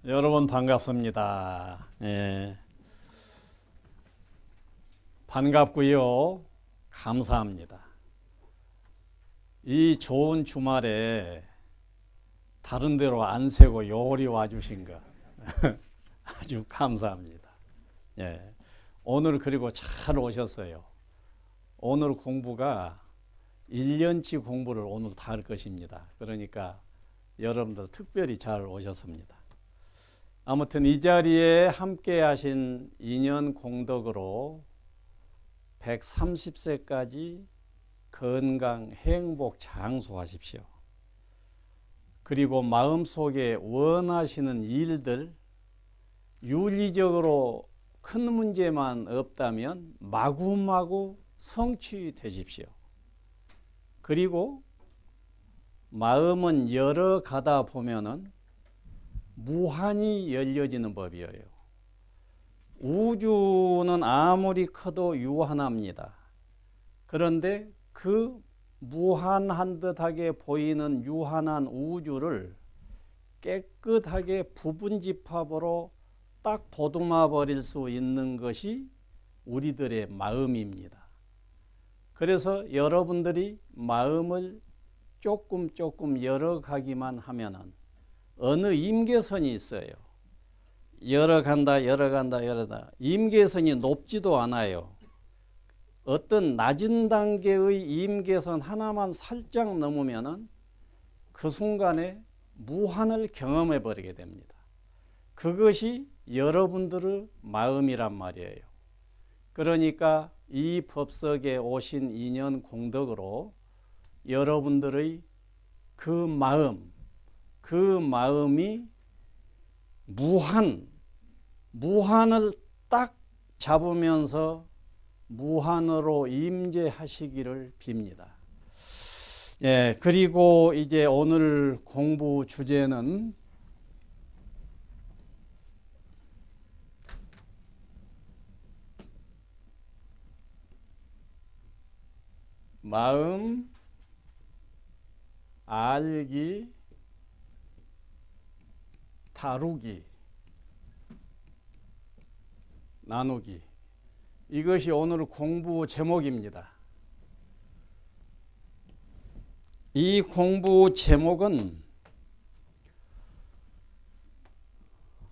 여러분 반갑습니다. 예, 반갑고요. 감사합니다. 이 좋은 주말에 다른 데로 안 새고 요리 와주신 거 아주 감사합니다. 예, 오늘 그리고 잘 오셨어요. 오늘 공부가 1년치 공부를 오늘 다 할 것입니다. 그러니까 여러분들 특별히 잘 오셨습니다. 아무튼 이 자리에 함께 하신 인연 공덕으로 130세까지 건강, 행복 장수하십시오. 그리고 마음속에 원하시는 일들, 윤리적으로 큰 문제만 없다면 마구마구 성취되십시오. 그리고 마음은 열어가다 보면은 무한히 열려지는 법이에요. 우주는 아무리 커도 유한합니다. 그런데 그 무한한 듯하게 보이는 유한한 우주를 깨끗하게 부분집합으로 딱 보듬어 버릴 수 있는 것이 우리들의 마음입니다. 그래서 여러분들이 마음을 조금 열어가기만 하면은 어느 임계선이 있어요. 열어간다. 임계선이 높지도 않아요. 어떤 낮은 단계의 임계선 하나만 살짝 넘으면은 그 순간에 무한을 경험해 버리게 됩니다. 그것이 여러분들의 마음이란 말이에요. 그러니까 이 법석에 오신 인연 공덕으로 여러분들의 그 마음이 무한을 딱 잡으면서 무한으로 임재하시기를 빕니다. 예, 그리고 이제 오늘 공부 주제는 마음 알기 다루기 나누기, 이것이 오늘 공부 제목입니다. 이 공부 제목은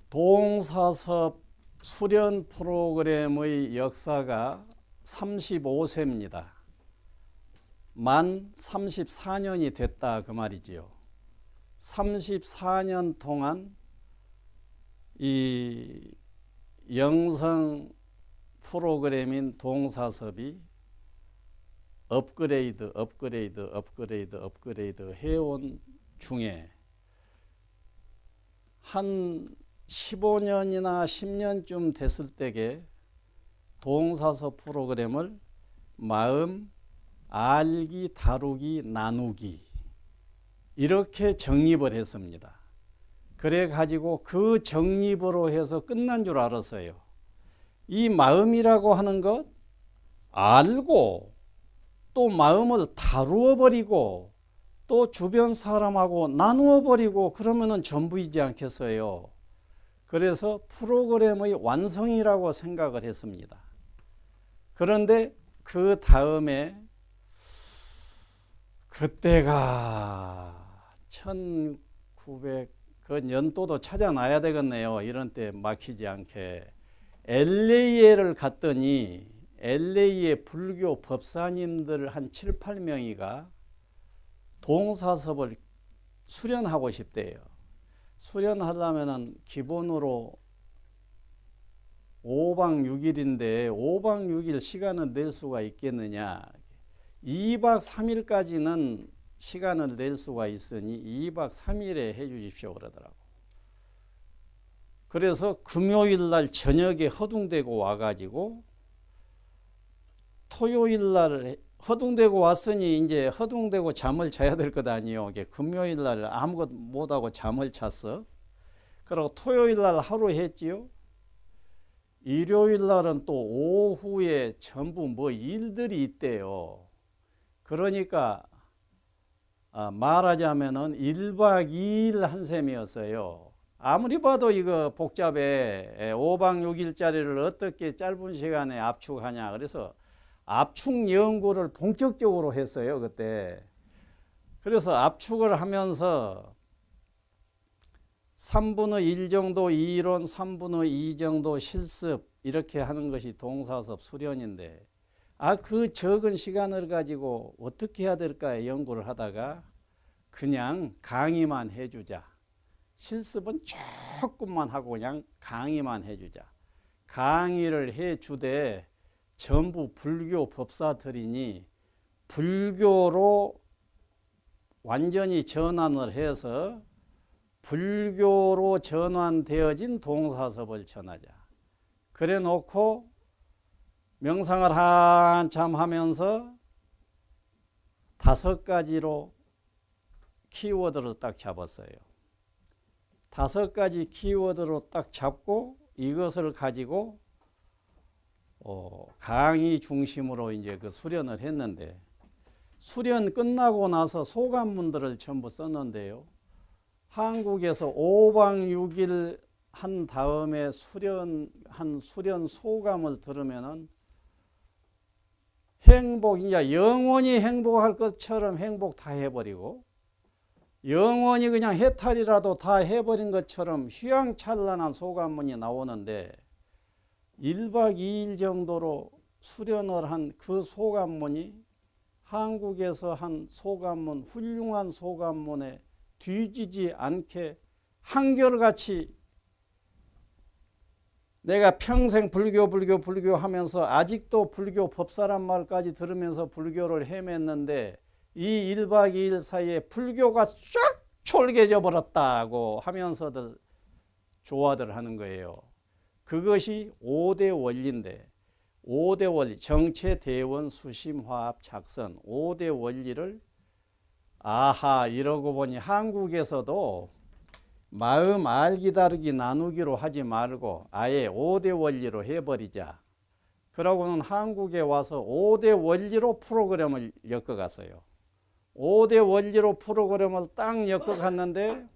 동사섭 수련 프로그램의 역사가 35세입니다. 만 34년이 됐다 그 말이지요. 34년 동안 이 영성 프로그램인 동사섭이 업그레이드 해온 중에 한 15년이나 10년쯤 됐을 때에 동사섭 프로그램을 마음 알기 다루기 나누기 이렇게 정립을 했습니다. 그래 가지고 그 정립으로 해서 끝난 줄 알았어요. 이 마음이라고 하는 것 알고 또 마음을 다루어 버리고 또 주변 사람하고 나누어 버리고 그러면은 전부이지 않겠어요. 그래서 프로그램의 완성이라고 생각을 했습니다. 그런데 그 다음에 그때가 1900 그 연도도 찾아놔야 되겠네요. 이런 때 막히지 않게. LA를 갔더니 LA의 불교 법사님들 한 7, 8명이가 동사섭을 수련하고 싶대요. 수련하려면 기본으로 5박 6일인데 5박 6일 시간을 낼 수가 있겠느냐. 2박 3일까지는 시간을 낼 수가 있으니 2박 3일에 해 주십시오 그러더라고. 그래서 금요일 날 저녁에 허둥대고 와가지고 토요일 날 허둥대고 왔으니 이제 허둥대고 잠을 자야 될 것 아니에요. 금요일 날 아무것도 못하고 잠을 잤어. 그리고 토요일 날 하루 했지요. 일요일 날은 또 오후에 전부 뭐 일들이 있대요. 그러니까 말하자면은 1박 2일 한 셈이었어요. 아무리 봐도 이거 복잡해. 5박 6일짜리를 어떻게 짧은 시간에 압축하냐. 그래서 압축 연구를 본격적으로 했어요, 그때. 그래서 압축을 하면서 3분의 1 정도 이론, 3분의 2 정도 실습 이렇게 하는 것이 동사섭 수련인데 그 적은 시간을 가지고 어떻게 해야 될까 연구를 하다가 그냥 강의만 해주자. 실습은 조금만 하고 그냥 강의만 해주자. 강의를 해주되 전부 불교 법사들이니 불교로 완전히 전환을 해서 불교로 전환되어진 동사섭을 전하자. 그래 놓고 명상을 한참 하면서 5가지로 키워드를 딱 잡았어요. 5가지 키워드로 딱 잡고 이것을 가지고 강의 중심으로 이제 그 수련을 했는데 수련 끝나고 나서 소감문들을 전부 썼는데요. 한국에서 5박 6일 한 다음에 수련 소감을 들으면은 이제 영원히 행복할 것처럼 행복 다 해버리고 영원히 그냥 해탈이라도 다 해버린 것처럼 휘황찬란한 소감문이 나오는데 1박 2일 정도로 수련을 한 그 소감문이 한국에서 한 소감문, 훌륭한 소감문에 뒤지지 않게 한결같이 내가 평생 불교 하면서 아직도 불교 법사란 말까지 들으면서 불교를 헤맸는데 이 1박 2일 사이에 불교가 쫙 촐개져 버렸다고 하면서들 조화들 하는 거예요. 그것이 5대 원리인데 5대 원리, 정체, 대원, 수심, 화합, 작선 5대 원리를 이러고 보니 한국에서도 마음 알기 다르기 나누기로 하지 말고 아예 5대 원리로 해버리자. 그러고는 한국에 와서 5대 원리로 프로그램을 엮어갔어요. 5대 원리로 프로그램을 딱 엮어갔는데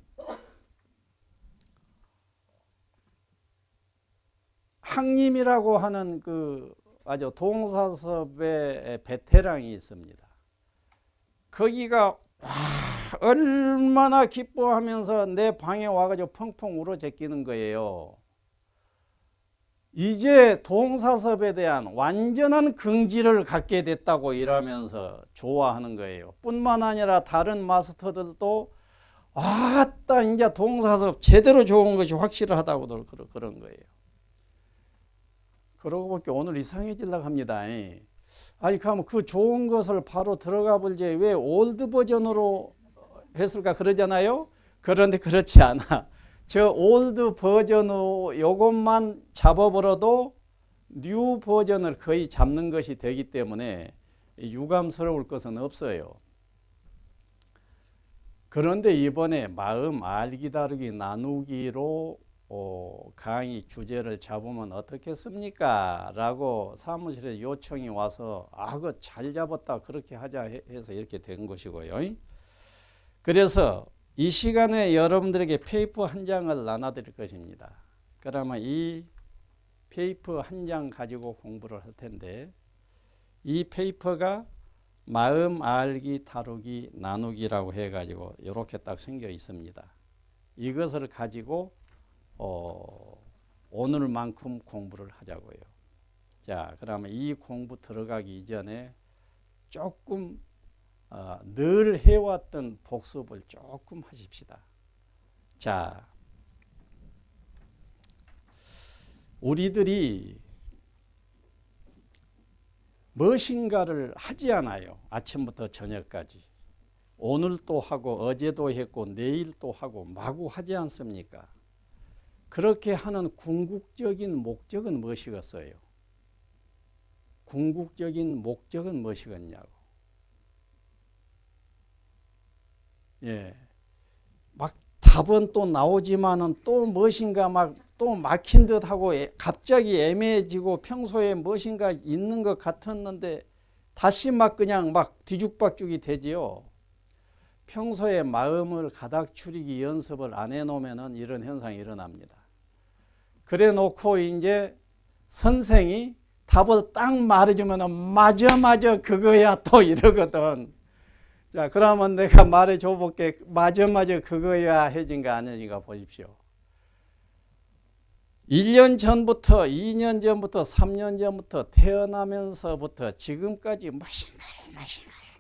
항림이라고 하는 그 아주 동사섭의 베테랑이 있습니다. 거기가 얼마나 기뻐하면서 내 방에 와가지고 펑펑 울어 제끼는 거예요. 이제 동사섭에 대한 완전한 긍지를 갖게 됐다고 이러면서 좋아하는 거예요. 뿐만 아니라 다른 마스터들도 아따 이제 동사섭 제대로 좋은 것이 확실하다고 그런 거예요. 그러고 보니까 오늘 이상해지려고 합니다. 그럼 그 좋은 것을 바로 들어가 볼지 왜 올드 버전으로 했을까 그러잖아요. 그런데 그렇지 않아. 저 올드 버전으로 요것만 잡아버려도 뉴 버전을 거의 잡는 것이 되기 때문에 유감스러울 것은 없어요. 그런데 이번에 마음 알기 다르기 나누기로 강의 주제를 잡으면 어떻겠습니까? 라고 사무실에 요청이 와서 그거 잘 잡았다 그렇게 하자 해서 이렇게 된 것이고요. 그래서 이 시간에 여러분들에게 페이퍼 한 장을 나눠드릴 것입니다. 그러면 이 페이퍼 한 장 가지고 공부를 할 텐데 이 페이퍼가 마음 알기 다루기 나누기라고 해가지고 이렇게 딱 생겨 있습니다. 이것을 가지고 오늘만큼 공부를 하자고요. 자, 그러면 이 공부 들어가기 이전에 조금 늘 해왔던 복습을 조금 하십시다. 자, 우리들이 무엇인가를 하지 않아요. 아침부터 저녁까지. 오늘 또 하고 어제도 했고 내일 또 하고 마구 하지 않습니까? 그렇게 하는 궁극적인 목적은 무엇이겠어요? 궁극적인 목적은 무엇이겠냐고. 막 답은 또 나오지만은 또 무엇인가 막 또 막힌 듯 하고 갑자기 애매해지고 평소에 무엇인가 있는 것 같았는데 다시 막 그냥 막 뒤죽박죽이 되지요. 평소에 마음을 가닥 추리기 연습을 안 해놓으면 이런 현상이 일어납니다. 그래 놓고 이제 선생이 답을 딱 말해주면 맞아 그거야 또 이러거든. 자, 그러면 내가 말해줘 볼게. 맞아 그거야 해진가 안 해진가 보십시오. 1년 전부터 2년 전부터 3년 전부터 태어나면서부터 지금까지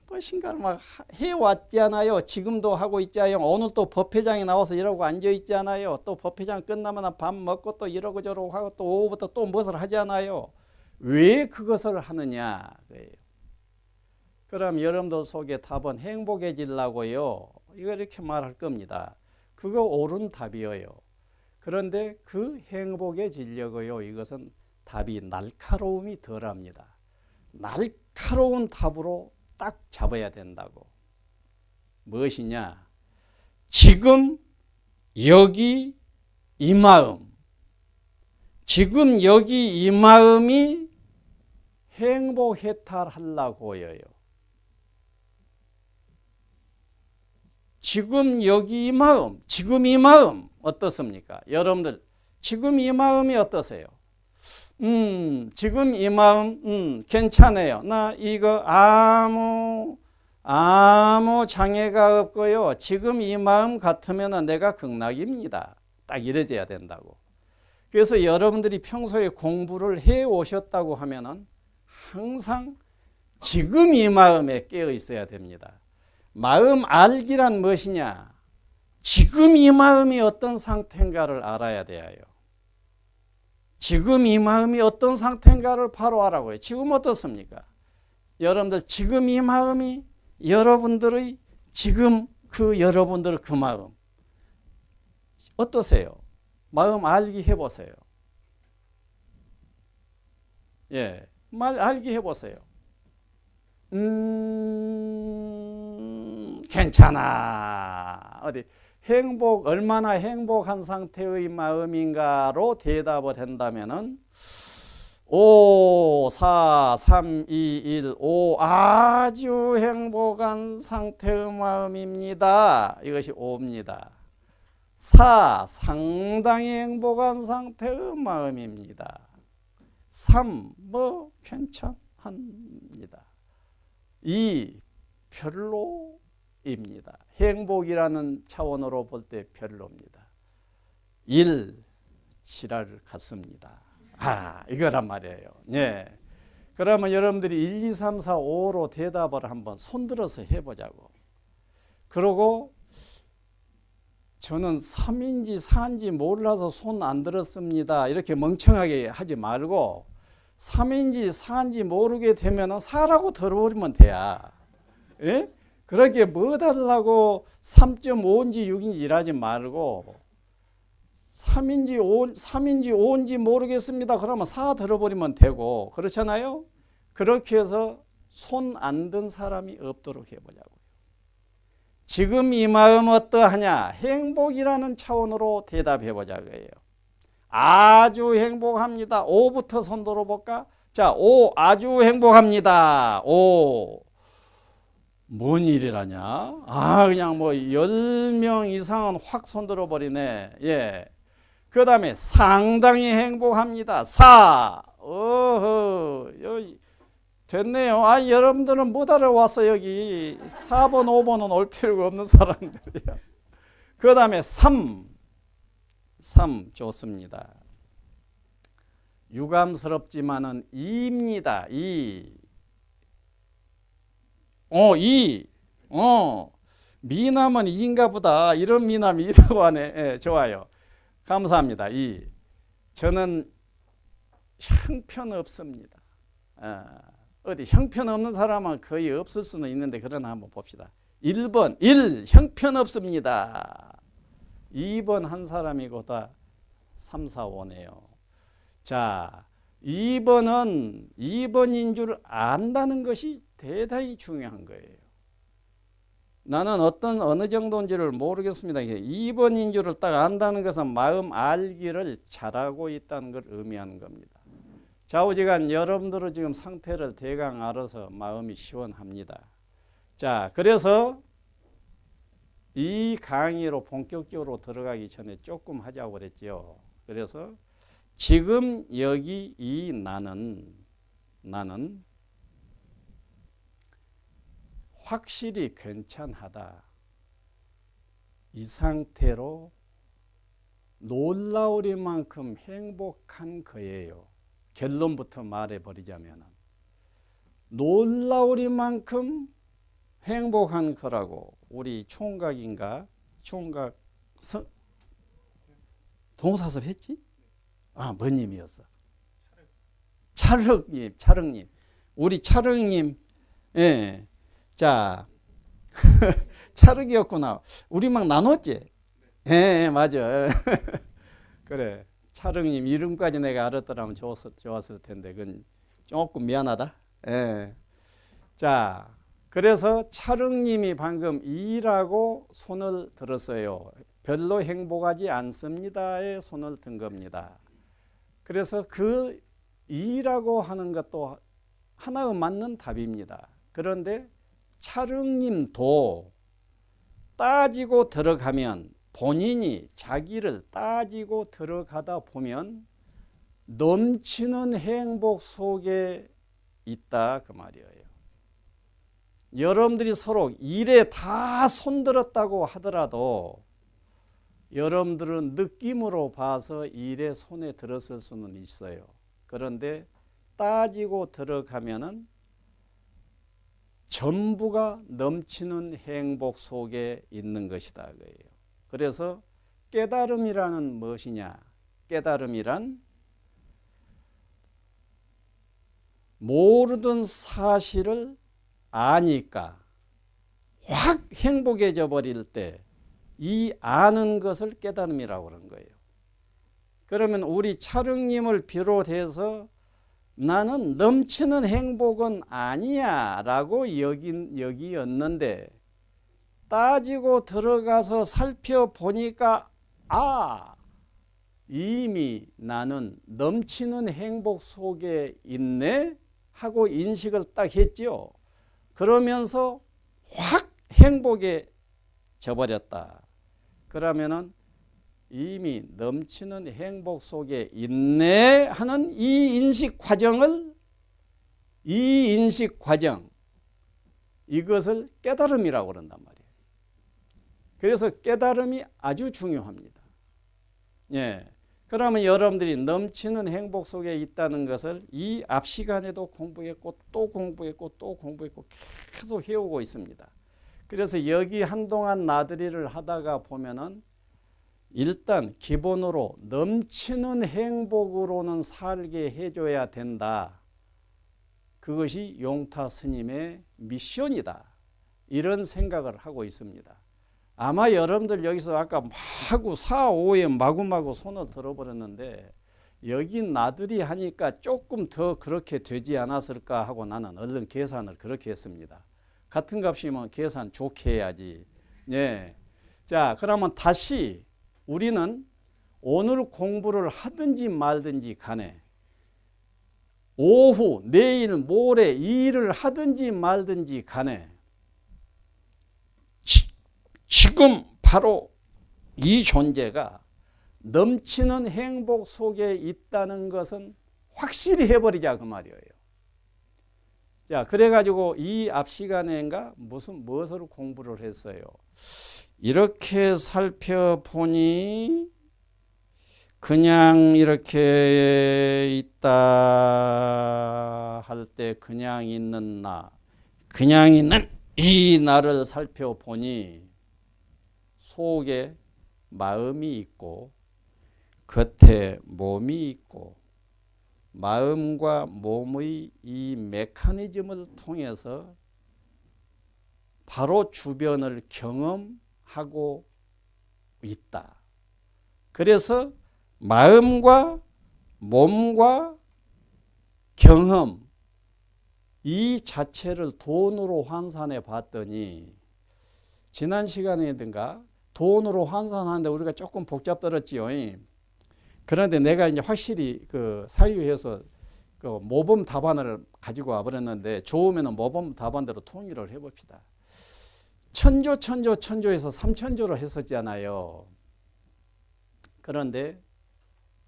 무엇인가를 막 해왔잖아요. 지금도 하고 있잖아요. 오늘 또 법회장에 나와서 이러고 앉아있잖아요. 또 법회장 끝나면 밥 먹고 또 이러고 저러고 하고 또 오후부터 또 무엇을 하잖아요. 왜 그것을 하느냐. 그럼 여러분들 속에 답은 행복해지려고요. 이거 이렇게 말할 겁니다. 그거 옳은 답이에요. 그런데 그 행복해지려고요. 이것은 답이 날카로움이 덜합니다. 날카로운 답으로 딱 잡아야 된다고. 무엇이냐? 지금 여기 이 마음. 지금 여기 이 마음이 행복해탈하려고요. 지금 여기 이 마음, 지금 이 마음 어떻습니까? 여러분들 지금 이 마음이 어떠세요? 지금 이 마음 괜찮아요. 나 이거 아무 장애가 없고요. 지금 이 마음 같으면 내가 극락입니다. 딱 이래져야 된다고. 그래서 여러분들이 평소에 공부를 해 오셨다고 하면은 항상 지금 이 마음에 깨어 있어야 됩니다. 마음 알기란 무엇이냐? 지금 이 마음이 어떤 상태인가를 알아야 돼요. 지금 이 마음이 어떤 상태인가를 바로 알아고요. 지금 어떻습니까? 여러분들 지금 이 마음이 여러분들의 지금 여러분들의 그 마음 어떠세요? 마음 알기 해보세요. 예, 알기 해보세요. 괜찮아. 어디 얼마나 행복한 상태의 마음인가로 대답을 한다면은 5, 4, 3, 2, 1, 5 아주 행복한 상태의 마음입니다. 이것이 5입니다. 4 상당히 행복한 상태의 마음입니다. 3 괜찮합니다. 2 별로입니다. 행복이라는 차원으로 볼 때 별로입니다. 1 지랄 같습니다. 이거란 말이에요. 예. 그러면 여러분들이 1, 2, 3, 4, 5로 대답을 한번 손들어서 해보자고. 그리고 저는 3인지 4인지 몰라서 손 안 들었습니다. 이렇게 멍청하게 하지 말고 3인지 4인지 모르게 되면 4라고 들어버리면 돼야. 예? 그렇게 뭐 달라고 3.5인지 6인지 일하지 말고 3인지 5인지 모르겠습니다. 그러면 4 들어버리면 되고 그렇잖아요. 그렇게 해서 손 안 든 사람이 없도록 해보자고요. 지금 이 마음 어떠하냐? 행복이라는 차원으로 대답해보자고요. 아주 행복합니다. 5부터 손 들어볼까? 자, 5 아주 행복합니다. 5 뭔 일이라냐? 그냥 10명 이상은 확 손들어 버리네. 예. 그 다음에 상당히 행복합니다. 4. 여기 됐네요. 여러분들은 못 알아와서 여기 4번, 5번은 올 필요가 없는 사람들이야. 그 다음에 3 좋습니다. 유감스럽지만은 2입니다. 2. 2. 미남은 2인가 보다. 이런 미남이 2라고 하네. 예, 좋아요. 감사합니다. 2. 저는 형편없습니다. 어디 형편없는 사람은 거의 없을 수는 있는데 그러나 한번 봅시다. 1번 1 형편없습니다. 2번 한 사람이고 다 3, 4, 5네요. 자, 2번은 2번인 줄 안다는 것이 대단히 중요한 거예요. 나는 어느 정도인지를 모르겠습니다. 2번인 줄을 딱 안다는 것은 마음 알기를 잘하고 있다는 걸 의미하는 겁니다. 좌우지간 여러분들은 지금 상태를 대강 알아서 마음이 시원합니다. 자, 그래서 이 강의로 본격적으로 들어가기 전에 조금 하자고 그랬죠. 그래서 지금 여기 이 나는 확실히 괜찮하다. 이 상태로 놀라우리만큼 행복한 거예요. 결론부터 말해버리자면 놀라우리만큼 행복한 거라고 우리 총각인가? 총각 동사섭 했지? 아, 뭐님이었어? 차륵님. 우리 차륵님. 예. 자, 차륵이었구나. 우리 막 나눴지? 예, 맞아. 그래. 차륵님 이름까지 내가 알았더라면 좋았을 텐데, 그건 조금 미안하다. 예. 자, 그래서 차륵님이 방금 이라고 손을 들었어요. 별로 행복하지 않습니다에 손을 든 겁니다. 그래서 그 이라고 하는 것도 하나의 맞는 답입니다. 그런데 차륵님도 따지고 들어가면 본인이 자기를 따지고 들어가다 보면 넘치는 행복 속에 있다 그 말이에요. 여러분들이 서로 일에 다 손들었다고 하더라도 여러분들은 느낌으로 봐서 일에 손에 들었을 수는 있어요. 그런데 따지고 들어가면은 전부가 넘치는 행복 속에 있는 것이다 그예요. 그래서 깨달음이라는 무엇이냐? 깨달음이란 모르던 사실을 아니까 확 행복해져 버릴 때 이 아는 것을 깨달음이라고 그런 거예요. 그러면 우리 차릉님을 비롯해서 나는 넘치는 행복은 아니야 라고 여기였는데 따지고 들어가서 살펴보니까 이미 나는 넘치는 행복 속에 있네 하고 인식을 딱 했죠. 그러면서 확 행복에 져버렸다. 그러면은 이미 넘치는 행복 속에 있네 하는 이 인식 과정 이것을 깨달음이라고 그런단 말이에요. 그래서 깨달음이 아주 중요합니다. 예. 그러면 여러분들이 넘치는 행복 속에 있다는 것을 이 앞 시간에도 공부했고 또 공부했고 또 공부했고 계속 해오고 있습니다. 그래서 여기 한동안 나들이를 하다가 보면은 일단 기본으로 넘치는 행복으로는 살게 해줘야 된다. 그것이 용타 스님의 미션이다. 이런 생각을 하고 있습니다. 아마 여러분들 여기서 아까 마구 4, 5에 마구마구 손을 들어버렸는데 여기 나들이 하니까 조금 더 그렇게 되지 않았을까 하고 나는 얼른 계산을 그렇게 했습니다. 같은 값이면 계산 좋게 해야지. 예. 자, 그러면 다시 우리는 오늘 공부를 하든지 말든지 간에 오후, 내일, 모레 일을 하든지 말든지 간에 지금 바로 이 존재가 넘치는 행복 속에 있다는 것은 확실히 해버리자 그 말이에요. 자, 그래가지고 이 앞 시간에인가 무엇을 공부를 했어요. 이렇게 살펴보니 그냥 이렇게 있다 할 때 그냥 있는 나, 그냥 있는 이 나를 살펴보니 속에 마음이 있고 겉에 몸이 있고 마음과 몸의 이 메커니즘을 통해서 바로 주변을 경험하고 있다. 그래서 마음과 몸과 경험 이 자체를 돈으로 환산해 봤더니 지난 시간에든가 돈으로 환산하는데 우리가 조금 복잡들었지요. 그런데 내가 이제 확실히 그 사유해서 그 모범 답안을 가지고 와버렸는데 좋으면 모범 답안대로 통일을 해봅시다. 천조에서 삼천조로 했었잖아요. 그런데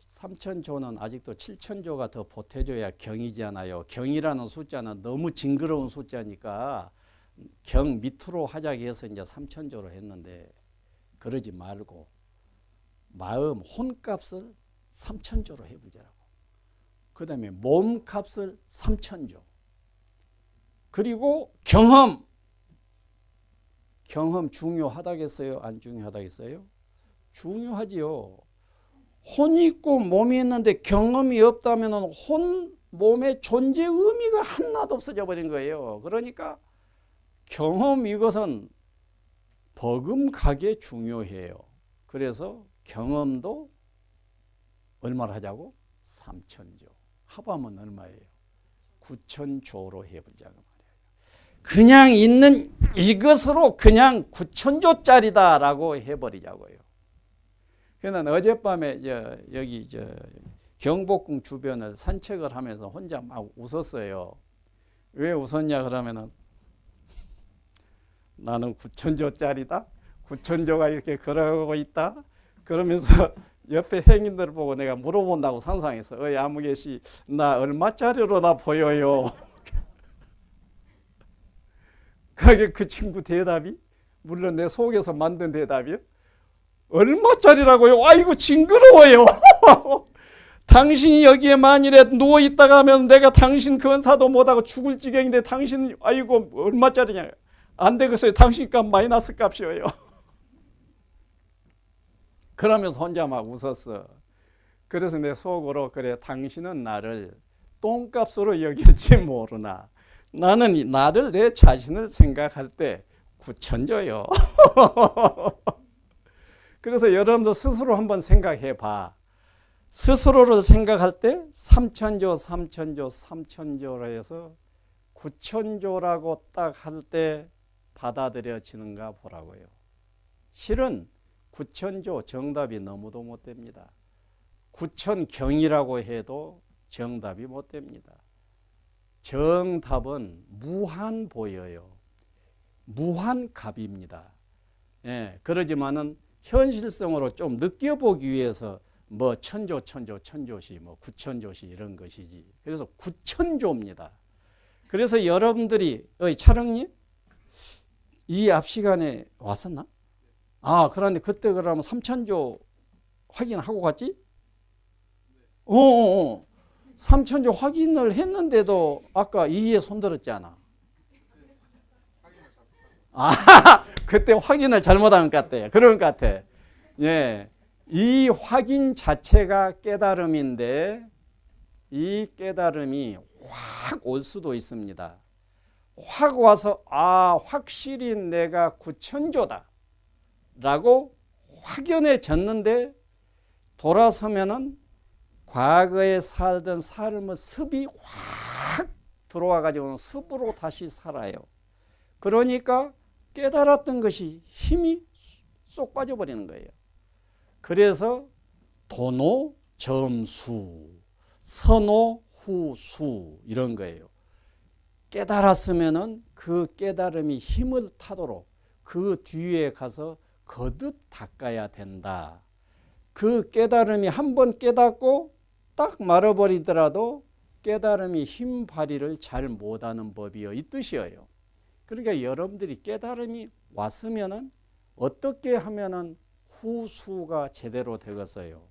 삼천조는 아직도 칠천조가 더 보태줘야 경이잖아요. 경이라는 숫자는 너무 징그러운 숫자니까 경 밑으로 하자고 해서 이제 삼천조로 했는데, 그러지 말고 마음 혼값을 삼천조로 해보자고. 그 다음에 몸값을 삼천조. 그리고 경험 중요하다겠어요? 안 중요하다겠어요? 중요하지요. 혼이 있고 몸이 있는데 경험이 없다면 혼, 몸의 존재 의미가 하나도 없어져 버린 거예요. 그러니까 경험 이것은 버금가게 중요해요. 그래서 경험도 얼마를 하자고? 삼천조. 합하면 얼마예요? 구천조로 해보자고 말이에요. 그냥 있는 이것으로 그냥 구천조짜리다라고 해버리자고요. 그러나 어젯밤에 여기 경복궁 주변을 산책을 하면서 혼자 막 웃었어요. 왜 웃었냐 그러면은 나는 구천조짜리다. 구천조가 이렇게 걸어가고 있다. 그러면서 옆에 행인들 보고 내가 물어본다고 상상했어. 어이 아무개씨, 나 얼마짜리로 나 보여요? 그게 그 친구 대답이, 물론 내 속에서 만든 대답이요. 얼마짜리라고요? 아이고 징그러워요. 당신이 여기에 만일에 누워있다가 하면 내가 당신 건사도 못하고 죽을 지경인데 당신 아이고 얼마짜리냐. 안 되겠어요. 당신 값 마이너스 값이에요. 그러면서 혼자 막 웃었어. 그래서 내 속으로 그래 당신은 나를 똥값으로 여길지 모르나 나는 나를 내 자신을 생각할 때 구천조요. 그래서 여러분도 스스로 한번 생각해 봐. 스스로를 생각할 때 삼천조로 해서 구천조라고 딱 할 때 받아들여지는가 보라고요. 실은 구천조 정답이 너무도 못 됩니다. 구천경이라고 해도 정답이 못 됩니다. 정답은 무한 보여요. 무한값입니다. 예, 그러지만은 현실성으로 좀 느껴보기 위해서 뭐 천조시 뭐 구천조시 이런 것이지. 그래서 구천조입니다. 그래서 여러분들이 촬영님 이 앞 시간에 왔었나? 아, 그런데 그때 그러면 삼천조 확인하고 갔지? 삼천조 확인을 했는데도 아까 이에 손들었잖아. 아, 그때 확인을 잘못한 것 같아요. 그런 것 같아. 예. 이 확인 자체가 깨달음인데 이 깨달음이 확 올 수도 있습니다. 확 와서 확실히 내가 구천조다 라고 확연해졌는데 돌아서면은 과거에 살던 삶의 습이 확 들어와 가지고 습으로 다시 살아요. 그러니까 깨달았던 것이 힘이 쏙 빠져버리는 거예요. 그래서 도노 점수, 선호 후수 이런 거예요. 깨달았으면은 그 깨달음이 힘을 타도록 그 뒤에 가서 거듭 닦아야 된다. 그 깨달음이 한번 깨닫고 딱 말아버리더라도 깨달음이 힘 발휘를 잘 못하는 법이요 이 뜻이에요. 그러니까 여러분들이 깨달음이 왔으면은 어떻게 하면은 후수가 제대로 되겠어요.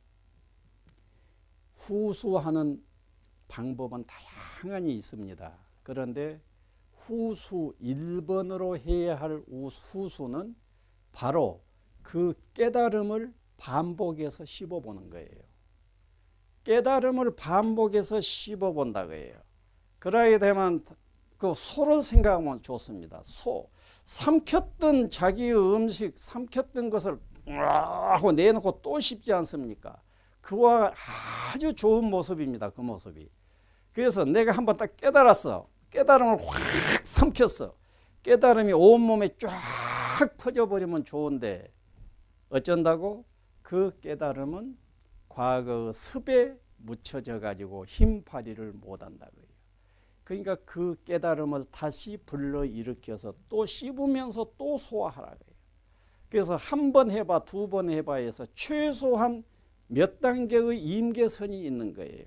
후수하는 방법은 다양하니 있습니다. 그런데 후수 1번으로 해야 할 후수는 바로 그 깨달음을 반복해서 씹어보는 거예요. 깨달음을 반복해서 씹어본다고 해요. 그러게 되면 그 소를 생각하면 좋습니다. 소. 삼켰던 자기의 음식, 삼켰던 것을 하고 내놓고 또 씹지 않습니까? 그와 아주 좋은 모습입니다. 그 모습이. 그래서 내가 한번 딱 깨달았어. 깨달음을 확 삼켰어. 깨달음이 온몸에 쫙 퍼져버리면 좋은데 어쩐다고? 그 깨달음은 과거의 습에 묻혀져 가지고 힘 발휘를 못한다고요. 그러니까 그 깨달음을 다시 불러일으켜서 또 씹으면서 또 소화하라. 그래서 한 번 해봐, 두 번 해봐 해서 최소한 몇 단계의 임계선이 있는 거예요.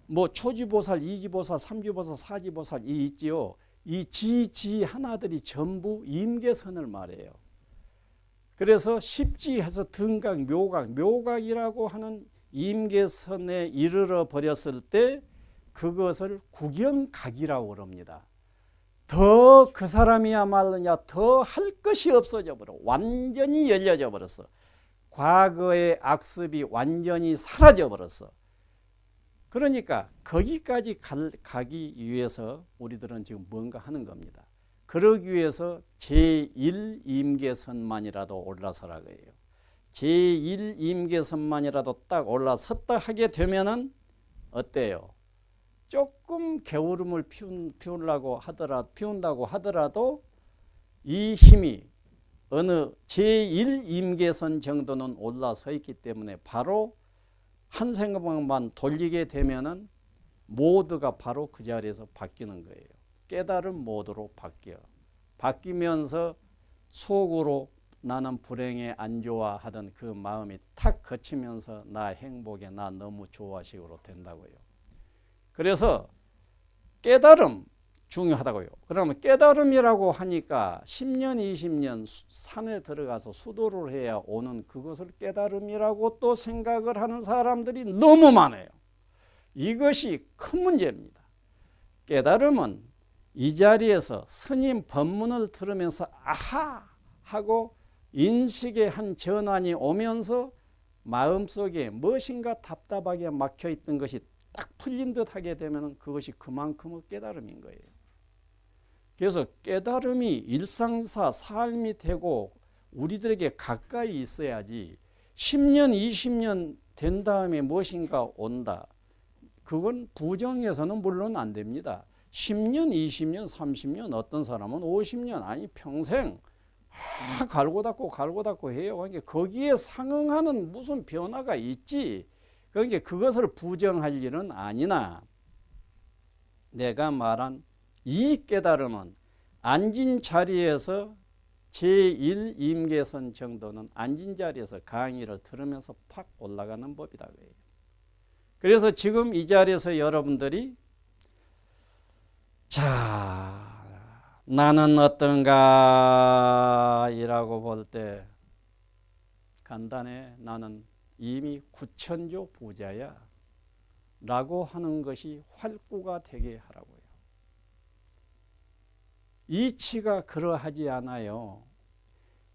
뭐 초지보살, 이지보살, 삼지보살, 사지보살 이 있지요. 이 지 하나들이 전부 임계선을 말해요. 그래서 십지해서 등각, 묘각이라고 하는 임계선에 이르러 버렸을 때 그것을 구경각이라고 그럽니다. 더 그 사람이야말로냐 더 할 것이 없어져 버려. 완전히 열려져 버렸어. 과거의 악습이 완전히 사라져 버렸어. 그러니까 거기까지 가기 위해서 우리들은 지금 뭔가 하는 겁니다. 그러기 위해서 제1임계선만이라도 올라서라 거예요. 제1임계선만이라도 딱 올라섰다 하게 되면은 어때요? 조금 게으름을 피운다고 하더라도 이 힘이 어느 제1임계선 정도는 올라서 있기 때문에 바로 한 생각만 돌리게 되면은 모드가 바로 그 자리에서 바뀌는 거예요. 깨달음 모드로 바뀌면서 속으로 나는 불행에 안 좋아하던 그 마음이 탁 거치면서 나 행복해, 나 너무 좋아식으로 된다고요. 그래서 깨달음 중요하다고요. 그러면 깨달음이라고 하니까 10년, 20년 산에 들어가서 수도를 해야 오는 그것을 깨달음이라고 또 생각을 하는 사람들이 너무 많아요. 이것이 큰 문제입니다. 깨달음은 이 자리에서 스님 법문을 들으면서 아하 하고 인식의 한 전환이 오면서 마음속에 무엇인가 답답하게 막혀있던 것이 딱 풀린 듯 하게 되면 그것이 그만큼의 깨달음인 거예요. 그래서 깨달음이 일상사 삶이 되고 우리들에게 가까이 있어야지 10년, 20년 된 다음에 무엇인가 온다. 그건 부정해서는 물론 안 됩니다. 10년, 20년, 30년, 어떤 사람은 50년, 아니 평생 갈고 닦고 해요. 그러니까 거기에 상응하는 무슨 변화가 있지. 그러니까 그것을 부정할 일은 아니나 내가 말한 이 깨달음은 앉은 자리에서 제1임계선 정도는 앉은 자리에서 강의를 들으면서 팍 올라가는 법이다. 그래서 지금 이 자리에서 여러분들이 자, 나는 어떤가 이라고 볼 때 간단해. 나는 이미 9천조 부자야 라고 하는 것이 활구가 되게 하라고요. 이치가 그러하지 않아요.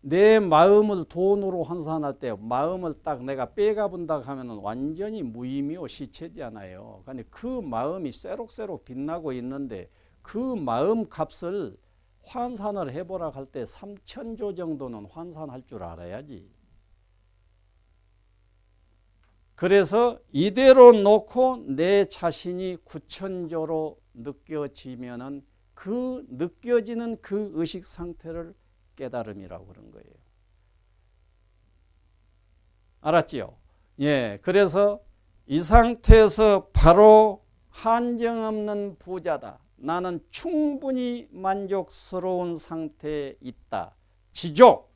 내 마음을 돈으로 환산할 때 마음을 딱 내가 빼가본다 하면 완전히 무의미요 시체잖아요. 근데 그 마음이 새록새록 빛나고 있는데 그 마음 값을 환산을 해보라 할 때 3천조 정도는 환산할 줄 알아야지. 그래서 이대로 놓고 내 자신이 9천조로 느껴지면은 그 느껴지는 그 의식 상태를 깨달음이라고 그런 거예요. 알았지요? 예. 그래서 이 상태에서 바로 한정없는 부자다. 나는 충분히 만족스러운 상태에 있다. 지족.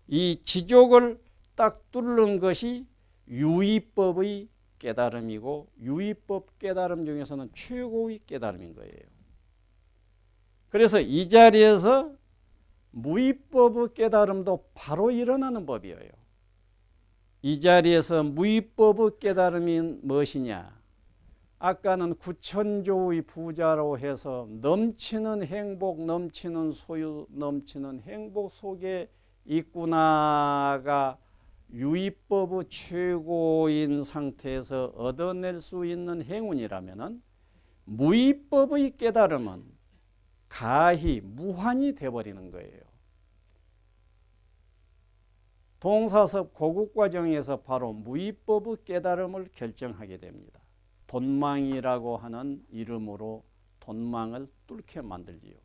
이 지족을 딱 뚫는 것이 유의법의 깨달음이고 유의법 깨달음 중에서는 최고의 깨달음인 거예요. 그래서 이 자리에서 무의법의 깨달음도 바로 일어나는 법이에요. 이 자리에서 무의법의 깨달음이 무엇이냐? 아까는 9천조의 부자로 해서 넘치는 행복, 넘치는 소유, 넘치는 행복 속에 있구나가 유의법의 최고인 상태에서 얻어낼 수 있는 행운이라면 무의법의 깨달음은 가히 무한이 되어버리는 거예요. 동사섭 고급과정에서 바로 무의법의 깨달음을 결정하게 됩니다. 돈망이라고 하는 이름으로 돈망을 뚫게 만들지요.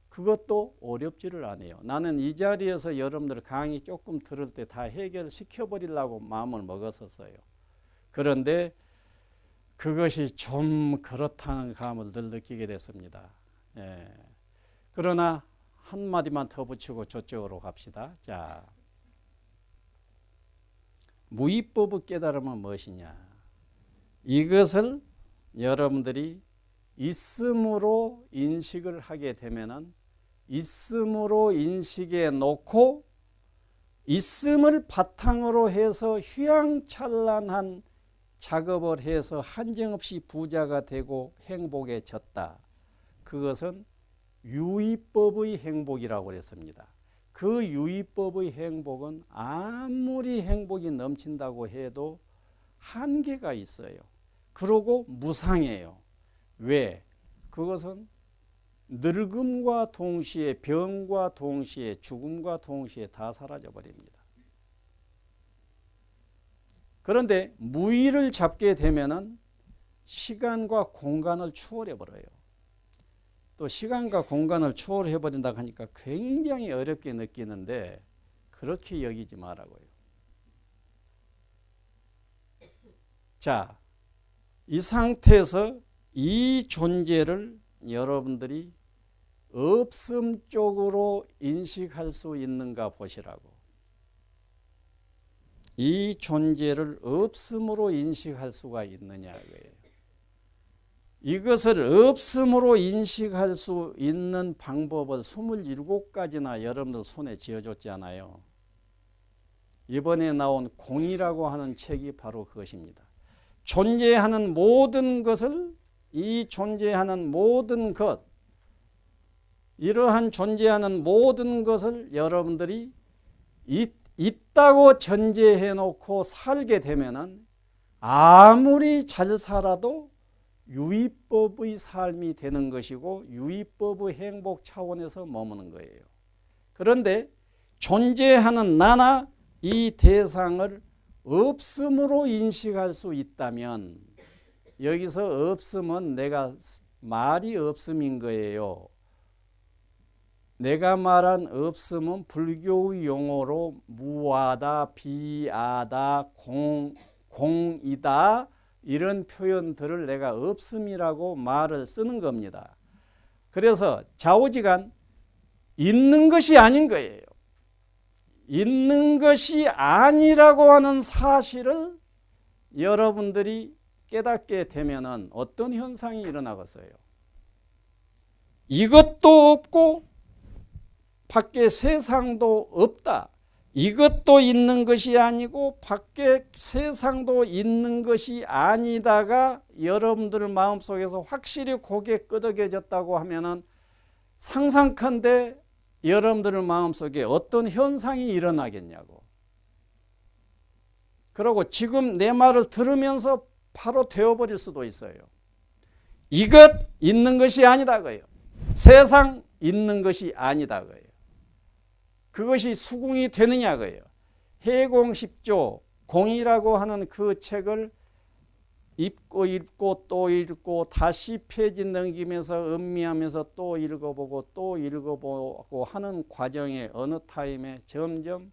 그것도 어렵지를 않아요. 나는 이 자리에서 여러분들 강의 조금 들을 때 다 해결시켜 버리려고 마음을 먹었었어요. 그런데 그것이 좀 그렇다는 감을 늘 느끼게 됐습니다. 예. 그러나 한마디만 더 붙이고 저쪽으로 갑시다. 자, 무위법의 깨달음은 무엇이냐? 이것을 여러분들이 있음으로 인식을 하게 되면은 있음으로 인식해 놓고 있음을 바탕으로 해서 휘황찬란한 작업을 해서 한정없이 부자가 되고 행복해졌다. 그것은 유의법의 행복이라고 그랬습니다. 그 유의법의 행복은 아무리 행복이 넘친다고 해도 한계가 있어요. 그러고 무상해요. 왜? 그것은 늙음과 동시에 병과 동시에 죽음과 동시에 다 사라져 버립니다. 그런데 무의를 잡게 되면은 시간과 공간을 추월해 버려요. 또 시간과 공간을 추월해 버린다고 하니까 굉장히 어렵게 느끼는데 그렇게 여기지 말라고요. 자, 이 상태에서 이 존재를 여러분들이 없음 쪽으로 인식할 수 있는가 보시라고. 이 존재를 없음으로 인식할 수가 있느냐고요. 이것을 없음으로 인식할 수 있는 방법을 27가지나 여러분들 손에 쥐어줬잖아요. 이번에 나온 공이라고 하는 책이 바로 그것입니다. 존재하는 모든 것을 이 존재하는 모든 것, 이러한 존재하는 모든 것을 여러분들이 있다고 전제해 놓고 살게 되면은 아무리 잘 살아도 유의법의 삶이 되는 것이고 유의법의 행복 차원에서 머무는 거예요. 그런데 존재하는 나나 이 대상을 없음으로 인식할 수 있다면 여기서 없음은 내가 말이 없음인 거예요. 내가 말한 없음은 불교의 용어로 무아다, 비아다, 공이다 이런 표현들을 내가 없음이라고 말을 쓰는 겁니다. 그래서 좌우지간 있는 것이 아닌 거예요. 있는 것이 아니라고 하는 사실을 여러분들이 깨닫게 되면은 어떤 현상이 일어나겠어요? 이것도 없고 밖에 세상도 없다. 이것도 있는 것이 아니고 밖에 세상도 있는 것이 아니다가 여러분들 마음속에서 확실히 고개 끄덕여졌다고 하면은 상상컨대 여러분들 마음속에 어떤 현상이 일어나겠냐고. 그리고 지금 내 말을 들으면서 바로 되어버릴 수도 있어요. 이것 있는 것이 아니다고요. 세상 있는 것이 아니다고요. 그것이 수긍이 되느냐고요. 해공십조 공이라고 하는 그 책을 읽고 또 읽고 다시 페이지 넘기면서 음미하면서 또 읽어보고 또 읽어보고 하는 과정에 어느 타임에 점점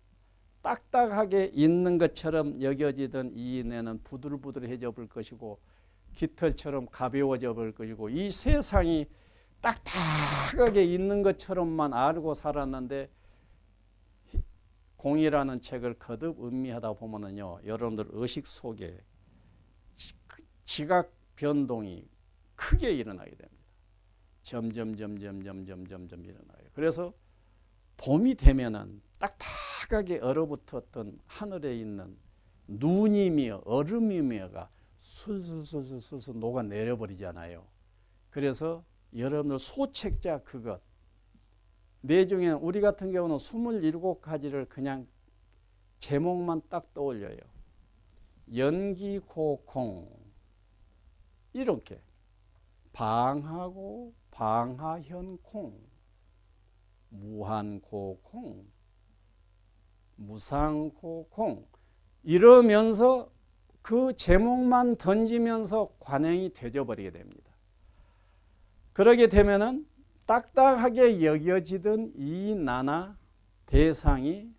딱딱하게 있는 것처럼 여겨지던 이 뇌는 부들부들해져 볼 것이고 깃털처럼 가벼워져 볼 것이고 이 세상이 딱딱하게 있는 것처럼만 알고 살았는데 공이라는 책을 거듭 음미하다 보면은요, 여러분들 의식 속에 지각 변동이 크게 일어나게 됩니다. 점점 일어나요. 그래서 봄이 되면은 딱딱하게 얼어붙었던 하늘에 있는 눈이며 얼음이며가 술술 녹아 내려버리잖아요. 그래서 여러분들 소책자 그것 내 중에 우리 같은 경우는 27가지를 그냥 제목만 딱 떠올려요. 연기고공 이렇게 방하고 방하현콩 무한고공 무상고공 이러면서 그 제목만 던지면서 관행이 되어버리게 됩니다. 그러게 되면은 딱딱하게 여겨지던 이 나나 대상이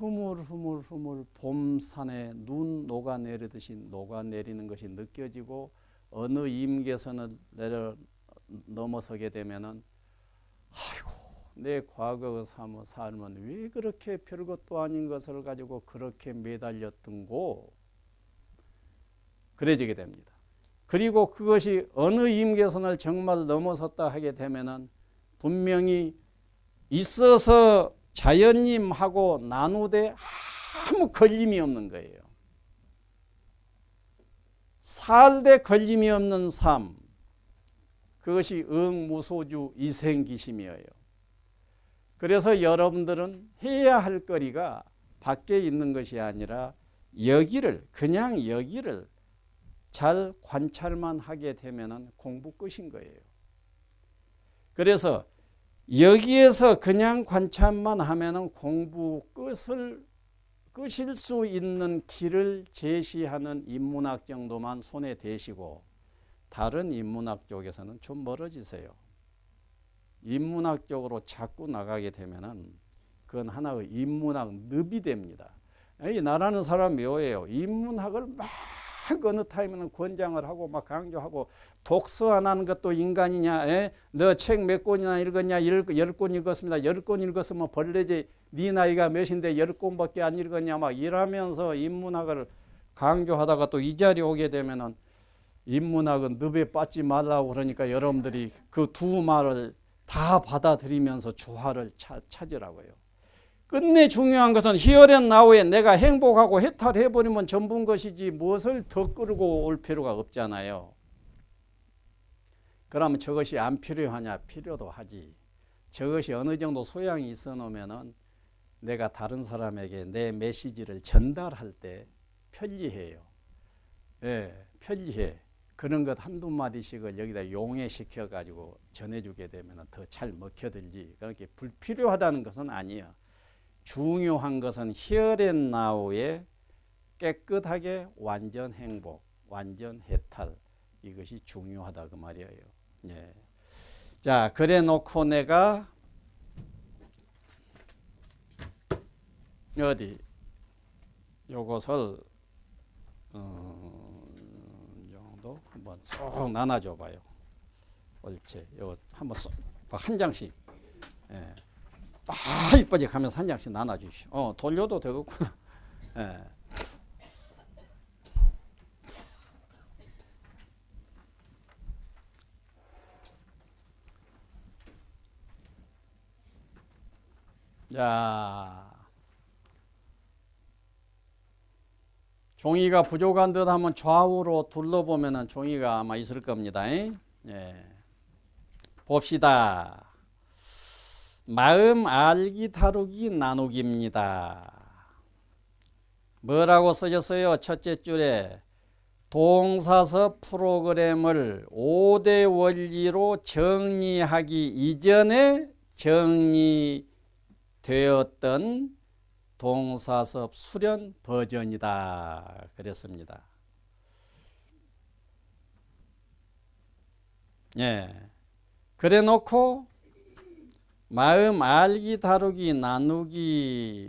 흐물흐물흐물 봄산에 눈 녹아내리듯이 녹아내리는 것이 느껴지고 어느 임계선을 넘어서게 되면은 아이고 내 과거 삶은 왜 그렇게 별것도 아닌 것을 가지고 그렇게 매달렸던고 그래지게 됩니다. 그리고 그것이 어느 임계선을 정말 넘어섰다 하게 되면은 분명히 있어서 자연님하고 나누되 아무 걸림이 없는 거예요. 살되 걸림이 없는 삶, 그것이 응무소주 이생기심이에요. 그래서 여러분들은 해야 할 거리가 밖에 있는 것이 아니라 그냥 여기를 잘 관찰만 하게 되면 공부 끝인 거예요. 그래서 여기에서 그냥 관찰만 하면 공부 끝일 수 있는 길을 제시하는 인문학 정도만 손에 대시고 다른 인문학 쪽에서는 좀 멀어지세요. 인문학 쪽으로 자꾸 나가게 되면은 그건 하나의 인문학 늪이 됩니다. 이 나라는 사람이 묘해요. 인문학을 막 어느 타임에는 권장을 하고 막 강조하고 독서 안 하는 것도 인간이냐? 너 책 몇 권이나 읽었냐? 10권 읽었습니다. 10권 읽었으면 벌레지 네 나이가 몇인데 10권밖에 안 읽었냐? 막 이러면서 인문학을 강조하다가 또 이 자리에 오게 되면은 인문학은 늪에 빠지지 말라고 그러니까 여러분들이 그 두 말을 다 받아들이면서 조화를 찾으라고요. 끝내 중요한 것은 here and now에 내가 행복하고 해탈해버리면 전부인 것이지 무엇을 더 끌고 올 필요가 없잖아요. 그러면 저것이 안 필요하냐? 필요도 하지. 저것이 어느 정도 소양이 있어 놓으면은 내가 다른 사람에게 내 메시지를 전달할 때 편리해요. 예, 편리해. 그런 것 한두 마디씩을 여기다 용해시켜 가지고 전해주게 되면 더 잘 먹혀들지. 그렇게 불필요하다는 것은 아니에요. 중요한 것은 here and now에 깨끗하게 완전 행복, 완전 해탈, 이것이 중요하다 그 말이에요. 예. 자, 그래 놓고 내가 어디 요것을 정도 한번 쏙 나눠줘 봐요. 옳지. 요 한번 쏙 한 장씩. 예. 이쁘게 하면서 한 장씩 나눠주시오. 돌려도 되겠구나. 예. 자, 종이가 부족한 듯 하면 좌우로 둘러보면 종이가 아마 있을 겁니다. 예. 봅시다. 마음 알기 다루기 나누기입니다. 뭐라고 써졌어요? 첫째 줄에 동사서 프로그램을 5대 원리로 정리하기 이전에 정리되었던 동사섭 수련 버전이다 그랬습니다. 예. 그래 놓고 마음 알기 다루기 나누기의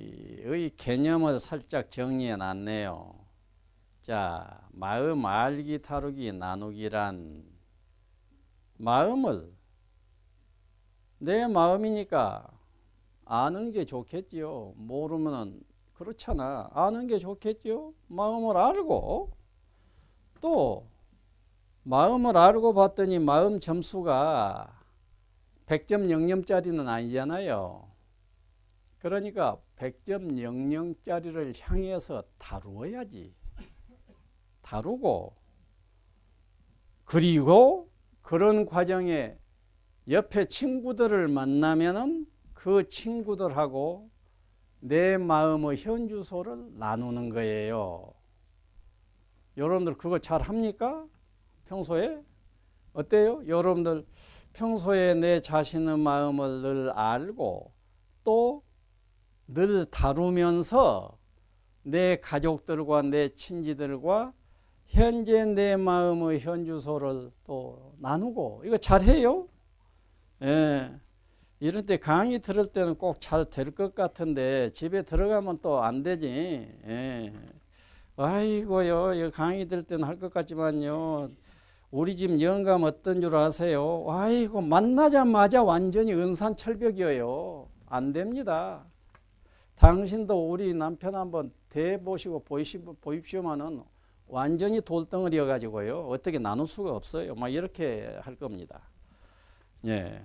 개념을 살짝 정리해 놨네요. 자, 마음 알기 다루기 나누기란 마음을 내 마음이니까 아는 게 좋겠지요. 모르면 그렇잖아. 아는 게 좋겠지요. 마음을 알고 또 마음을 알고 봤더니 마음 점수가 100점 00짜리는 아니잖아요. 그러니까 100점 00짜리를 향해서 다루어야지. 다루고 그리고 그런 과정에 옆에 친구들을 만나면은 그 친구들하고 내 마음의 현주소를 나누는 거예요. 여러분들 그거 잘 합니까? 평소에? 어때요? 여러분들 평소에 내 자신의 마음을 늘 알고 또 늘 다루면서 내 가족들과 내 친지들과 현재 내 마음의 현주소를 또 나누고 이거 잘해요? 예. 이런 때 강의 들을 때는 꼭 잘 될 것 같은데 집에 들어가면 또 안 되지. 예. 아이고요, 이 강의 들을 때는 할 것 같지만요. 우리 집 영감 어떤 줄 아세요? 아이고, 만나자마자 완전히 은산철벽이에요. 안 됩니다. 당신도 우리 남편 한번 대보시고 보십시오만은 완전히 돌덩어리여 가지고요. 어떻게 나눌 수가 없어요. 막 이렇게 할 겁니다. 예.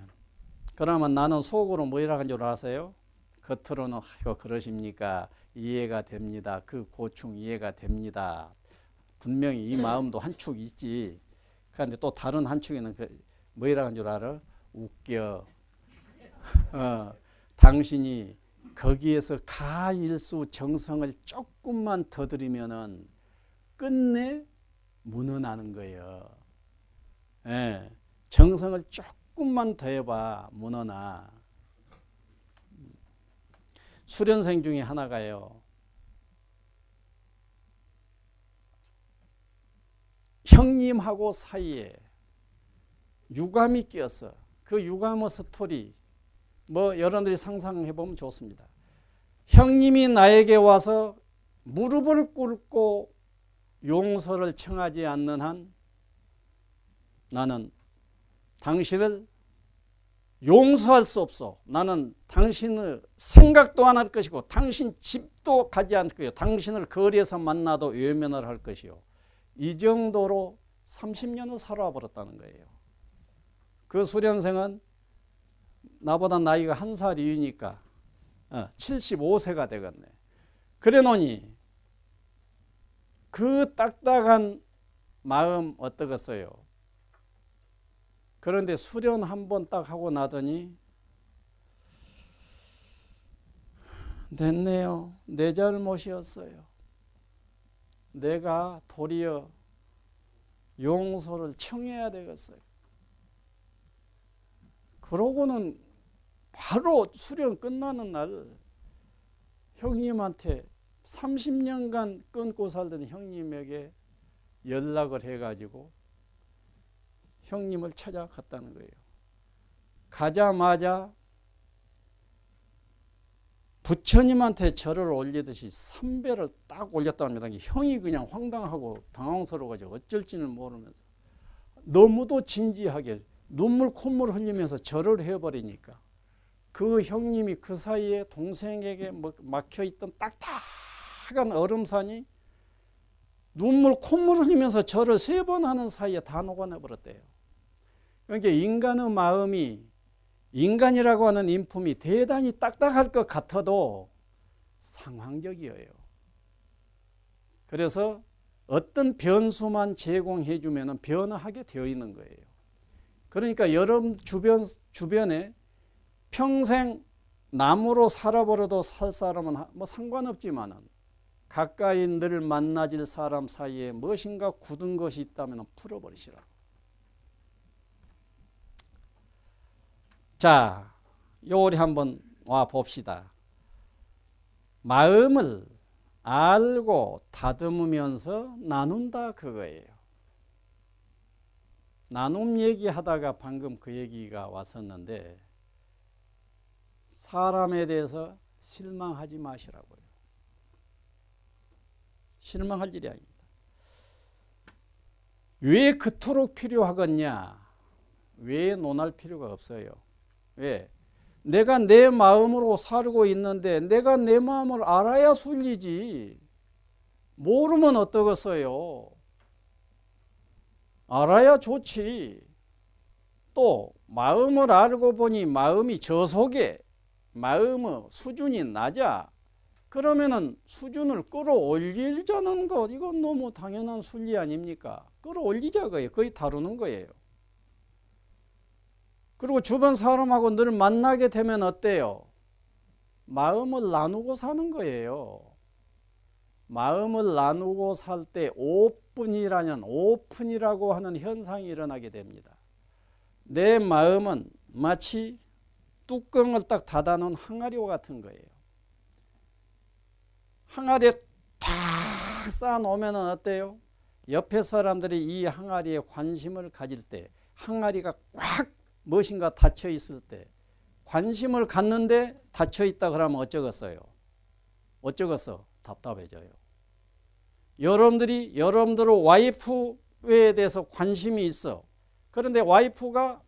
그러면 나는 속으로 뭐라 한 줄 아세요? 겉으로는 아이고 그러십니까? 이해가 됩니다. 그 고충 이해가 됩니다. 분명히 이 마음도 한 축 있지. 그런데 또 다른 한 축에는 뭐라 한 줄 알아? 웃겨. 당신이 거기에서 가일수 정성을 조금만 더 들이면은 끝내 무너나는 거예요. 예. 정성을 조금만 더 해봐 무너나. 수련생 중에 하나가요. 형님하고 사이에 유감이 끼었어. 그 유감의 스토리 뭐 여러분들이 상상해 보면 좋습니다. 형님이 나에게 와서 무릎을 꿇고 용서를 청하지 않는 한 나는 당신을 용서할 수 없어. 나는 당신을 생각도 안 할 것이고 당신 집도 가지 않을 거요. 당신을 거리에서 만나도 외면을 할 것이요. 이 정도로 30년을 살아버렸다는 거예요. 그 수련생은 나보다 나이가 한 살 이유니까 75세가 되겠네. 그래 놓니 그 딱딱한 마음 어떠겠어요? 그런데 수련 한 번 딱 하고 나더니 됐네요. 내 잘못이었어요. 내가 도리어 용서를 청해야 되겠어요. 그러고는 바로 수련 끝나는 날 형님한테 30년간 끊고 살던 형님에게 연락을 해가지고 형님을 찾아갔다는 거예요. 가자마자 부처님한테 절을 올리듯이 3배를 딱 올렸다는 겁니다. 형이 그냥 황당하고 당황스러워가지고 어쩔지는 모르면서 너무도 진지하게 눈물 콧물 흘리면서 절을 해버리니까 그 형님이 그 사이에 동생에게 막혀있던 딱딱한 얼음산이 눈물 콧물 흘리면서 절을 3번 하는 사이에 다 녹아내버렸대요. 그러니까 인간의 마음이 인간이라고 하는 인품이 대단히 딱딱할 것 같아도 상황적이에요. 그래서 어떤 변수만 제공해 주면 변화하게 되어 있는 거예요. 그러니까 여러분 주변에 평생 남으로 살아버려도 살 사람은 뭐 상관없지만은 가까이 늘 만나질 사람 사이에 무엇인가 굳은 것이 있다면 풀어버리시라. 자, 요리 한번 와 봅시다. 마음을 알고 다듬으면서 나눈다 그거예요. 나눔 얘기하다가 방금 그 얘기가 왔었는데 사람에 대해서 실망하지 마시라고요. 실망할 일이 아닙니다. 왜 그토록 필요하겠냐? 왜 논할 필요가 없어요. 왜? 내가 내 마음으로 살고 있는데 내가 내 마음을 알아야 순리지. 모르면 어떠겠어요? 알아야 좋지. 또 마음을 알고 보니 마음이 저속에 마음의 수준이 낮아. 그러면은 수준을 끌어올리자는 것, 이건 너무 당연한 순리 아닙니까? 끌어올리자고요. 거의 다루는 거예요. 그리고 주변 사람하고 늘 만나게 되면 어때요? 마음을 나누고 사는 거예요. 마음을 나누고 살 때 오픈이라고 하는 현상이 일어나게 됩니다. 내 마음은 마치 뚜껑을 딱 닫아놓은 항아리와 같은 거예요. 항아리에 탁 쌓아놓으면 어때요? 옆에 사람들이 이 항아리에 관심을 가질 때, 항아리가 꽉 무엇인가 닫혀 있을 때 관심을 갖는데 닫혀 있다 그러면 어쩌겠어요? 어쩌겠어? 답답해져요. 여러분들 와이프에 대해서 관심이 있어. 그런데 와이프가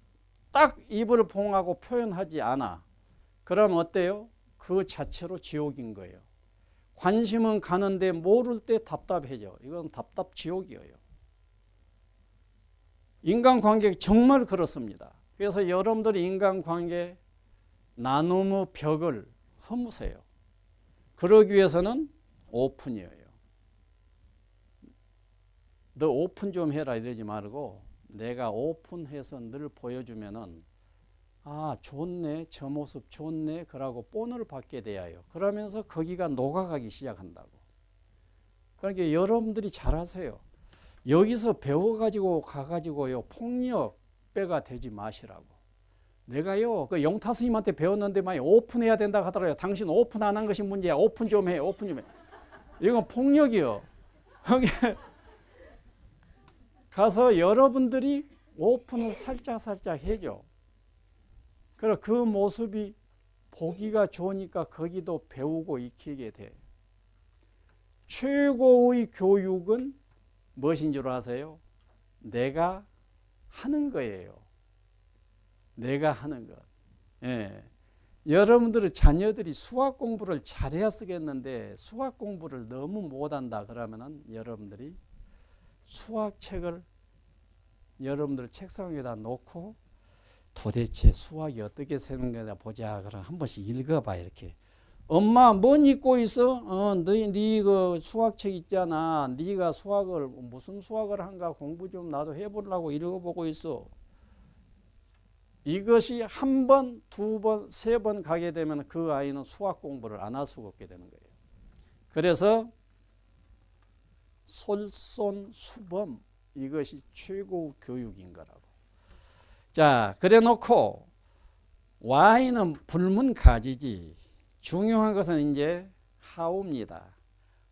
딱 입을 봉하고 표현하지 않아. 그러면 어때요? 그 자체로 지옥인 거예요. 관심은 가는데 모를 때 답답해져. 이건 답답 지옥이에요. 인간관계 정말 그렇습니다. 그래서 여러분들이 인간관계 나눔의 벽을 허무세요. 그러기 위해서는 오픈이에요. 너 오픈 좀 해라 이러지 말고 내가 오픈해서 늘 보여주면은 아 좋네, 저 모습 좋네 그러고 본을 받게 돼요. 그러면서 거기가 녹아가기 시작한다고. 그러니까 여러분들이 잘하세요. 여기서 배워가지고 가가지고요 폭력배가 되지 마시라고. 내가요 그 영타 스님한테 배웠는데 많이 오픈해야 된다 하더라고요. 당신 오픈 안 한 것이 문제야. 오픈 좀 해. 오픈 좀 해. 이건 폭력이요. 가서 여러분들이 오픈을 살짝 해줘. 그래 그 모습이 보기가 좋으니까 거기도 배우고 익히게 돼. 최고의 교육은 무엇인 줄 아세요? 내가 하는 거예요. 내가 하는 것. 예. 여러분들의 자녀들이 수학 공부를 잘해야 쓰겠는데 수학 공부를 너무 못한다 그러면은 여러분들이 수학책을 여러분들 책상 위에다 놓고 도대체 수학이 어떻게 쓰는 거냐 보자. 그럼 한 번씩 읽어봐 이렇게. 엄마 뭔 읽고 있어? 네 그 수학책 있잖아. 네가 수학을 무슨 수학을 한가 공부 좀 나도 해보려고 읽어보고 있어. 이것이 한 번, 두 번, 세 번 가게 되면 그 아이는 수학 공부를 안 할 수가 없게 되는 거예요. 그래서 솔선수범 이것이 최고 교육인 거라고. 자, 그래 놓고 와인은 불면 가지지. 중요한 것은 이제 하우입니다.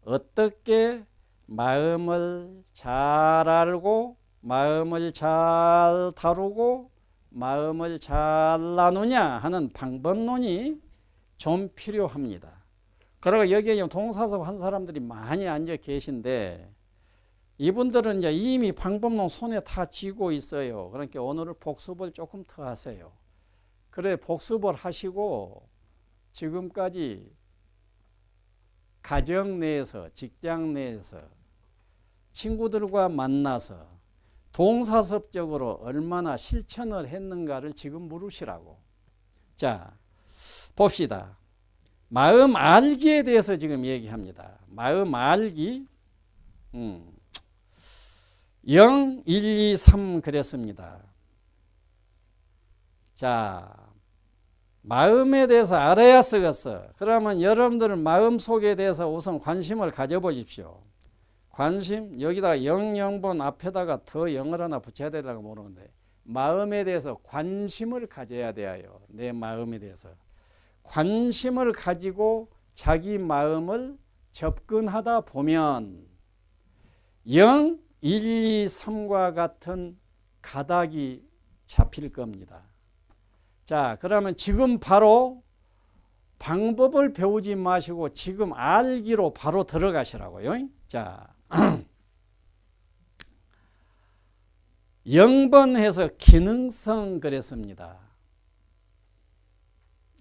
어떻게 마음을 잘 알고 마음을 잘 다루고 마음을 잘 나누냐 하는 방법론이 좀 필요합니다. 그리고 여기에 동사섭 한 사람들이 많이 앉아 계신데 이분들은 이제 이미 방법론 손에 다 쥐고 있어요. 그러니까 오늘은 복습을 조금 더 하세요. 그래 복습을 하시고 지금까지 가정 내에서 직장 내에서 친구들과 만나서 동사섭적으로 얼마나 실천을 했는가를 지금 물으시라고. 자, 봅시다. 마음 알기에 대해서 지금 얘기합니다. 마음 알기. 0, 1, 2, 3 그랬습니다. 자, 마음에 대해서 알아야 쓰겠어. 그러면 여러분들은 마음 속에 대해서 우선 관심을 가져보십시오. 관심, 여기다가 0번 앞에다가 더 0을 하나 붙여야 되려고 모르는데 마음에 대해서 관심을 가져야 돼요. 내 마음에 대해서. 관심을 가지고 자기 마음을 접근하다 보면 0, 1, 2, 3과 같은 가닥이 잡힐 겁니다. 자, 그러면 지금 바로 방법을 배우지 마시고 지금 알기로 바로 들어가시라고요. 자, 0번 해서 기능성 그랬습니다.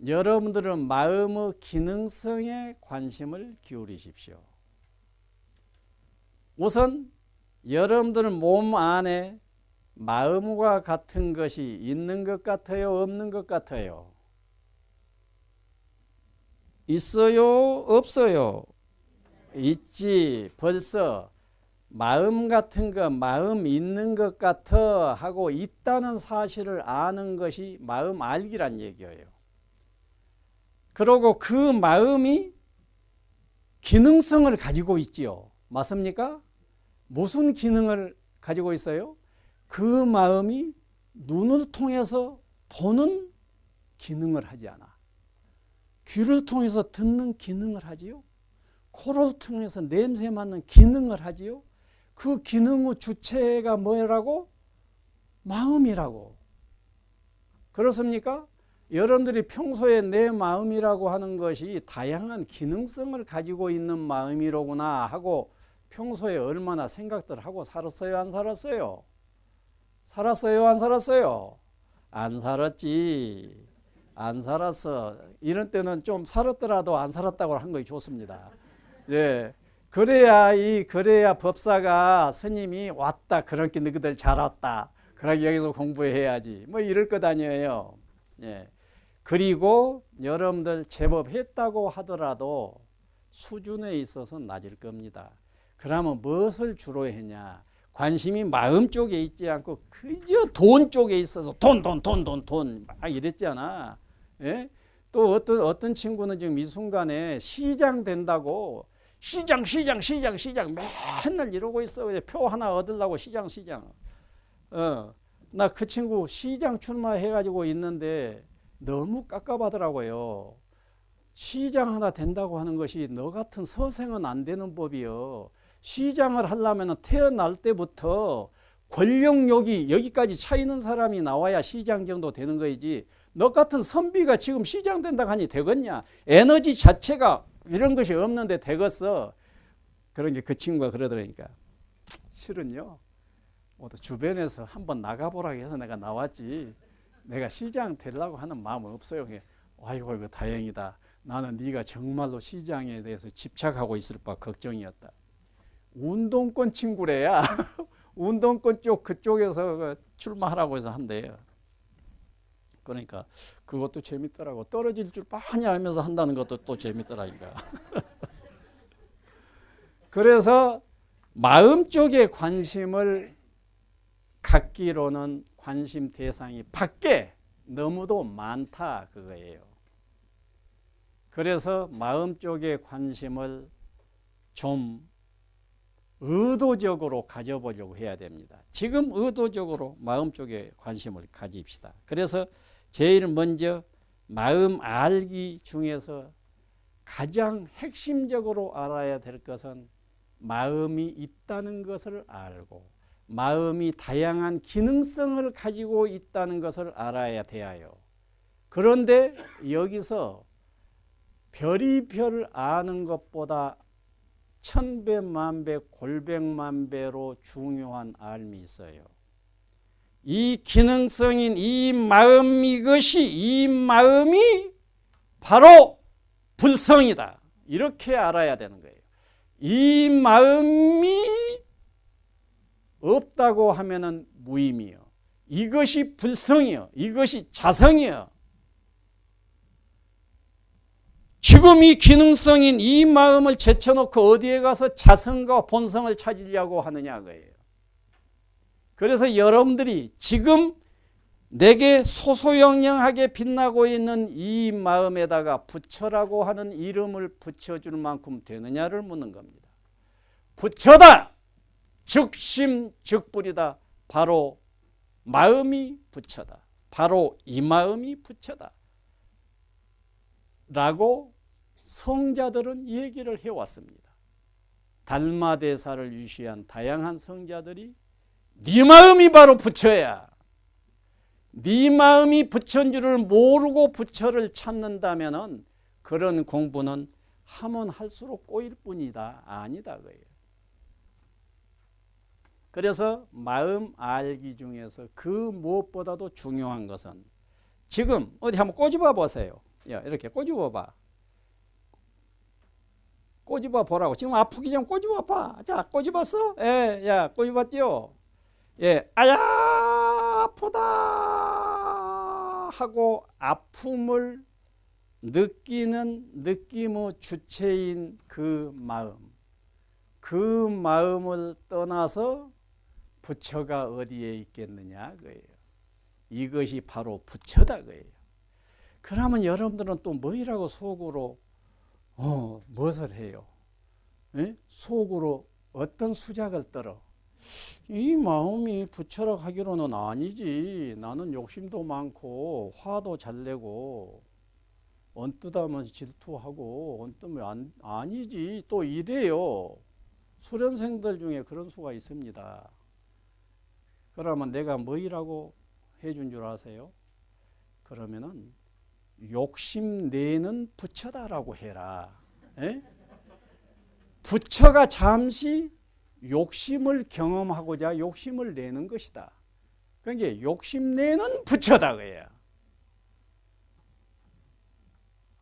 여러분들은 마음의 기능성에 관심을 기울이십시오. 우선 여러분들은 몸 안에 마음과 같은 것이 있는 것 같아요? 없는 것 같아요? 있어요? 없어요? 있지. 벌써 마음 같은 거, 마음 있는 것 같아 하고 있다는 사실을 아는 것이 마음 알기란 얘기예요. 그리고 그 마음이 기능성을 가지고 있지요. 맞습니까? 무슨 기능을 가지고 있어요? 그 마음이 눈을 통해서 보는 기능을 하지 않아. 귀를 통해서 듣는 기능을 하지요. 코를 통해서 냄새 맡는 기능을 하지요. 그 기능의 주체가 뭐라고? 마음이라고. 그렇습니까? 여러분들이 평소에 내 마음이라고 하는 것이 다양한 기능성을 가지고 있는 마음이로구나 하고 평소에 얼마나 생각들 하고 살았어요, 안 살았어요? 살았어요, 안 살았어요? 안 살았지. 안 살았어. 이런 때는 좀 살았더라도 안 살았다고 한 것이 좋습니다. 예. 그래야 법사가 스님이 왔다. 그렇게 너희들 잘 왔다. 그러게 여기서 공부해야지. 뭐 이럴 것 아니에요. 예. 그리고 여러분들 제법 했다고 하더라도 수준에 있어서 낮을 겁니다. 그러면 무엇을 주로 했냐? 관심이 마음 쪽에 있지 않고 그저 돈 쪽에 있어서 돈 막 이랬잖아. 예? 또 어떤 친구는 지금 이 순간에 시장 된다고 시장 맨날 이러고 있어. 표 하나 얻으려고 시장. 나 그 친구 시장 출마해가지고 있는데 너무 깝깝하더라고요. 시장 하나 된다고 하는 것이 너 같은 서생은 안 되는 법이요. 시장을 하려면 태어날 때부터 권력욕이 여기까지 차 있는 사람이 나와야 시장 정도 되는 거이지. 너 같은 선비가 지금 시장 된다고 하니 되겠냐? 에너지 자체가 이런 것이 없는데 되겠어. 그런 게 그 친구가 그러더라니까. 실은요. 주변에서 한번 나가보라고 해서 내가 나왔지. 내가 시장 되려고 하는 마음은 없어요. 아이고 이거 다행이다. 나는 네가 정말로 시장에 대해서 집착하고 있을 바 걱정이었다. 운동권 친구래야. 운동권 쪽 그쪽에서 출마하라고 해서 한대요. 그러니까 그것도 재밌더라고. 떨어질 줄 뻔히 알면서 한다는 것도 또 재밌더라니까. 그래서 마음 쪽에 관심을 갖기로는 관심 대상이 밖에 너무도 많다 그거예요. 그래서 마음 쪽에 관심을 좀 의도적으로 가져보려고 해야 됩니다. 지금 의도적으로 마음 쪽에 관심을 가집시다. 그래서 제일 먼저 마음 알기 중에서 가장 핵심적으로 알아야 될 것은 마음이 있다는 것을 알고 마음이 다양한 기능성을 가지고 있다는 것을 알아야 돼요. 그런데 여기서 별이 별을 아는 것보다 천배 만배 골백만배로 중요한 알미 있어요. 이 기능성인 이 마음 이것이 이 마음이 바로 불성이다. 이렇게 알아야 되는 거예요. 이 마음이 없다고 하면은 무의미요. 이것이 불성이요. 이것이 자성이요. 지금 이 기능성인 이 마음을 제쳐놓고 어디에 가서 자성과 본성을 찾으려고 하느냐 거예요. 그래서 여러분들이 지금 내게 소소영영하게 빛나고 있는 이 마음에다가 부처라고 하는 이름을 붙여줄 만큼 되느냐를 묻는 겁니다. 부처다! 즉심즉불이다. 바로 마음이 부처다. 바로 이 마음이 부처다. 라고 성자들은 얘기를 해왔습니다. 달마대사를 유시한 다양한 성자들이 네 마음이 바로 부처야. 네 마음이 부처인 줄을 모르고 부처를 찾는다면 그런 공부는 하면 할수록 꼬일 뿐이다. 아니다 그예요. 그래서 마음 알기 중에서 그 무엇보다도 중요한 것은 지금 어디 한번 꼬집어 보세요. 이렇게 꼬집어 봐. 꼬집어 보라고. 지금 아프기 전 꼬집어 봐. 자, 꼬집었어? 예, 야, 꼬집었죠? 예, 아야, 아프다 하고 아픔을 느끼는 느낌의 주체인 그 마음. 그 마음을 떠나서 부처가 어디에 있겠느냐 그예요. 이것이 바로 부처다 그예요. 그러면 여러분들은 또 뭐이라고 속으로 무엇을 해요? 에? 속으로 어떤 수작을 떨어? 이 마음이 부처라고 하기로는 아니지. 나는 욕심도 많고 화도 잘 내고 언뜻하면 질투하고 언뜻하면 아니지. 또 이래요. 수련생들 중에 그런 수가 있습니다. 그러면 내가 뭐이라고 해준 줄 아세요? 그러면은 욕심내는 부처다라고 해라. 에? 부처가 잠시 욕심을 경험하고자 욕심을 내는 것이다. 그러니까 욕심내는 부처다 그야.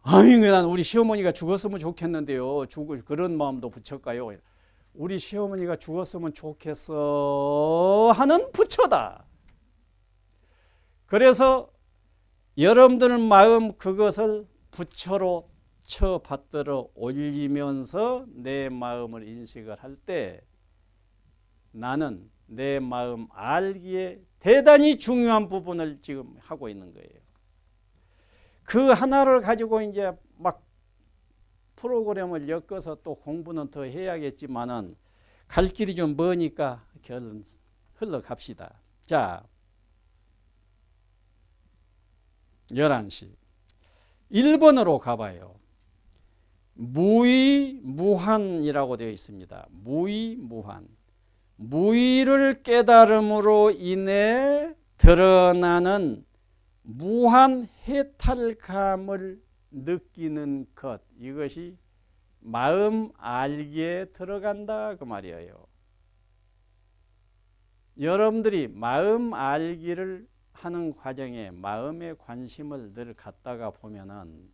아니, 난 우리 시어머니가 죽었으면 좋겠는데요. 그런 마음도 부처일까요? 우리 시어머니가 죽었으면 좋겠어 하는 부처다. 그래서 여러분들 마음 그것을 부처로 받들어 올리면서 내 마음을 인식을 할 때 나는 내 마음 알기에 대단히 중요한 부분을 지금 하고 있는 거예요. 그 하나를 가지고 이제 막 프로그램을 엮어서 또 공부는 더 해야겠지만은 갈 길이 좀 머니까 결론 흘러갑시다. 자, 11시 1번으로 가봐요. 무의무한이라고 되어 있습니다. 무의무한. 무의를 깨달음으로 인해 드러나는 무한 해탈감을 느끼는 것, 이것이 마음 알기에 들어간다 그 말이에요. 여러분들이 마음 알기를 하는 과정에 마음의 관심을 늘 갖다가 보면은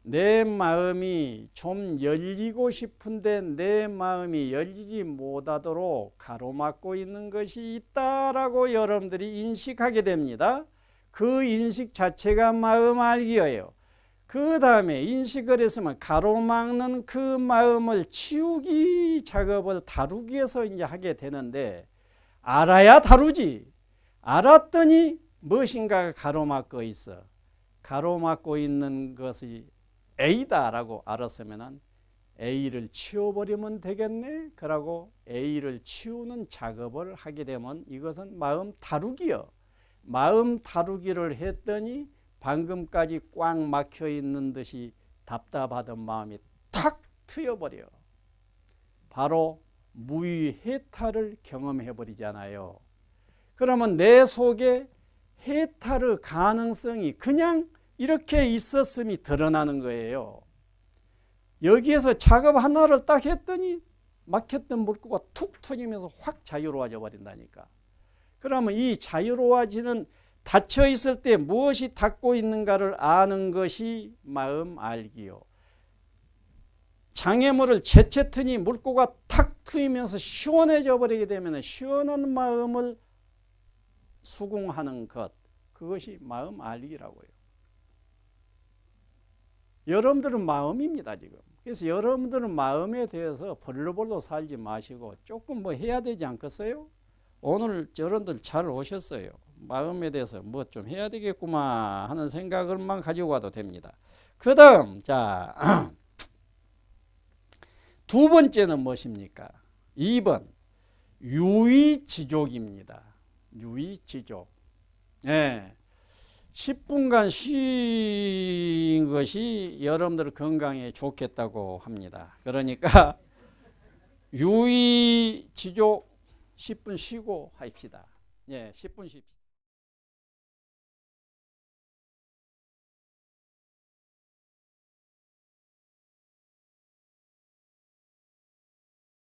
내 마음이 좀 열리고 싶은데 내 마음이 열리지 못하도록 가로막고 있는 것이 있다라고 여러분들이 인식하게 됩니다. 그 인식 자체가 마음 알기예요. 그 다음에 인식을 했으면 가로막는 그 마음을 치우기 작업을 다루기 위해서 이제 하게 되는데 알아야 다루지. 알았더니 무엇인가가 가로막고 있어. 가로막고 있는 것이 A다라고 알았으면 A를 치워버리면 되겠네. 그러고 A를 치우는 작업을 하게 되면 이것은 마음 다루기요. 마음 다루기를 했더니 방금까지 꽉 막혀 있는 듯이 답답하던 마음이 탁 트여버려. 바로 무의해탈을 경험해 버리잖아요. 그러면 내 속에 해탈의 가능성이 그냥 이렇게 있었음이 드러나는 거예요. 여기에서 작업 하나를 딱 했더니 막혔던 물구가 툭 터지면서 확 자유로워져 버린다니까. 그러면 이 자유로워지는 닫혀 있을 때 무엇이 닫고 있는가를 아는 것이 마음 알기요. 장애물을 제쳤더니 물구가 탁 트이면서 시원해져 버리게 되면 시원한 마음을 수긍하는 것, 그것이 마음 알기라고요. 여러분들은 마음입니다 지금. 그래서 여러분들은 마음에 대해서 벌로벌로 살지 마시고 조금 뭐 해야 되지 않겠어요? 오늘 여러분들 잘 오셨어요. 마음에 대해서 뭐 좀 해야 되겠구만 하는 생각을만 가지고 와도 됩니다. 그 다음 자 두 번째는 무엇입니까? 2번 유의지족입니다. 유의지족. 예. 10분간 쉰 것이 여러분들 건강에 좋겠다고 합니다. 그러니까 유의지족 10분 쉬고 합시다. 예, 10분 쉽시다.